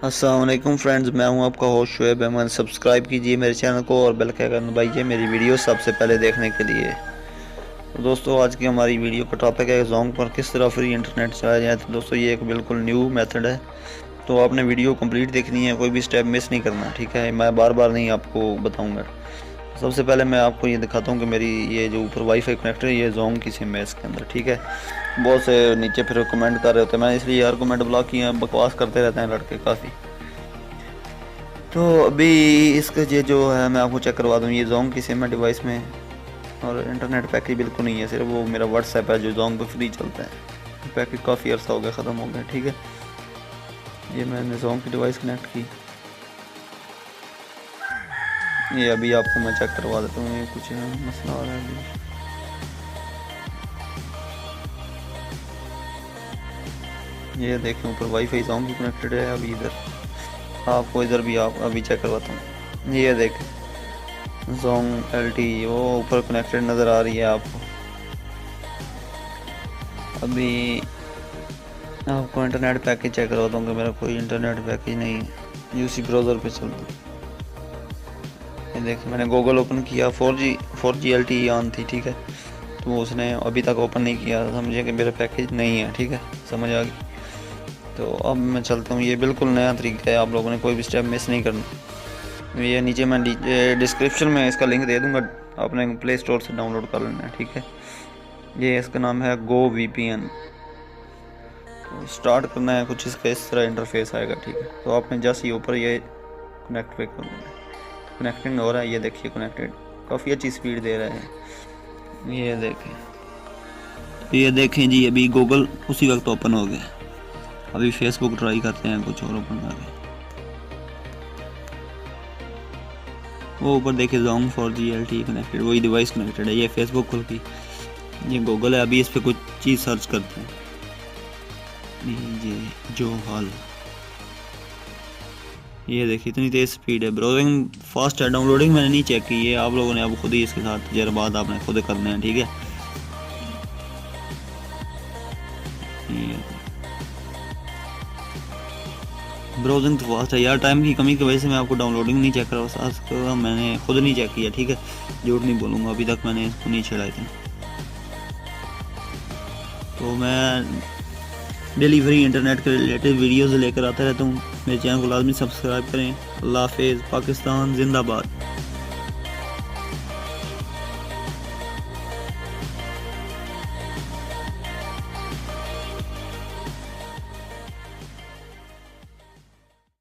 अस्सलाम वालेकुम फ्रेंड्स, मैं हूं आपका होस्ट शुएब अहमद। सब्सक्राइब कीजिए मेरे चैनल को और बेल का आइकन दबाइए मेरी वीडियो सबसे पहले देखने के लिए। तो दोस्तों, आज की हमारी वीडियो का टॉपिक है जोंग पर किस तरह फ्री इंटरनेट चलाया जाए। तो दोस्तों, ये एक बिल्कुल न्यू मेथड है, तो आपने वीडियो कंप्लीट देखनी है, कोई भी स्टेप मिस नहीं करना, ठीक है। मैं बार बार नहीं आपको बताऊँगा। सबसे पहले मैं आपको ये दिखाता हूँ कि मेरी ये जो ऊपर वाईफाई कनेक्टर है, ये जोंग की सिम है इसके अंदर, ठीक है। बहुत से नीचे फिर कमेंट कर रहे होते हैं, मैंने इसलिए यार कमेंट ब्लॉक किए हैं, बकवास करते रहते हैं लड़के काफ़ी। तो अभी इसका ये जो है मैं आपको चेक करवा दूँ, ये जोंग की सिम है डिवाइस में, और इंटरनेट पैकेज बिल्कुल नहीं है, सिर्फ वो मेरा व्हाट्सएप है जो जोंग पे फ्री चलता है। पैकेज काफ़ी अर्सा हो गया, ख़त्म हो गया, ठीक है। ये मैंने जोंग की डिवाइस कनेक्ट की, ये अभी आपको मैं चेक करवा देता हूँ। ये कुछ मसला आ रहा है अभी। ये देखें ऊपर वाईफाई जोंग की कनेक्टेड है। अभी इधर आपको इधर भी आप अभी चेक करवाता हूँ। ये देखें जोंग LT वो ऊपर कनेक्टेड नज़र आ रही है आपको। अभी आपको इंटरनेट पैकेज चेक करवाता हूँ कि मेरा कोई इंटरनेट पैकेज नहीं है, यूसी ब्राउज़र पे चलता है। ये देखिए मैंने गूगल ओपन किया, 4G LTE ऑन थी, ठीक है। तो उसने अभी तक ओपन नहीं किया, समझे कि मेरा पैकेज नहीं है, ठीक है, समझ आ गई। तो अब मैं चलता हूँ। ये बिल्कुल नया तरीका है, आप लोगों ने कोई भी स्टेप मिस नहीं करना। ये नीचे मैं डिस्क्रिप्शन में इसका लिंक दे दूँगा, आपने प्ले स्टोर से डाउनलोड कर लेना है, ठीक है। ये इसका नाम है गो VPN। तो स्टार्ट करना है, कुछ इसका इस तरह इंटरफेस आएगा, ठीक है। तो आपने जैसे ही ऊपर ये कनेक्ट पे कर देना है, कनेक्टिंग हो रहा है, ये देखिए कनेक्टेड, काफ़ी अच्छी स्पीड दे रहा है। ये देखें जी, अभी गूगल उसी वक्त ओपन हो गया। अभी फेसबुक ट्राई करते हैं कुछ और ओपन करके। वो ऊपर देखिए जोंग 4G LTE कनेक्टेड, वही डिवाइस कनेक्टेड है। ये फेसबुक खुल गई, ये गूगल है। अभी इस पर कुछ चीज़ सर्च करते हैं, ये जो हाल, ये देखिए इतनी तेज़ स्पीड है, ब्राउजिंग फास्ट है। डाउनलोडिंग मैंने नहीं चेक की है, आप लोगों ने अब खुद ही इसके साथ तजर्बात आपने खुद करने हैं, ठीक है। ब्राउजिंग तो फास्ट है यार, टाइम की कमी की वजह से मैं आपको डाउनलोडिंग नहीं चेक करा, मैंने खुद नहीं चेक किया, ठीक है। झूठ नहीं बोलूँगा, अभी तक मैंने इसको नहीं छेड़ा था। तो मैं डिलीवरी इंटरनेट के रिलेटेड वीडियोज़ लेकर आता रहता हूँ। मेरे चैनल को लाजमी सब्सक्राइब करें। अल्लाह हाफिज़, पाकिस्तान जिंदाबाद।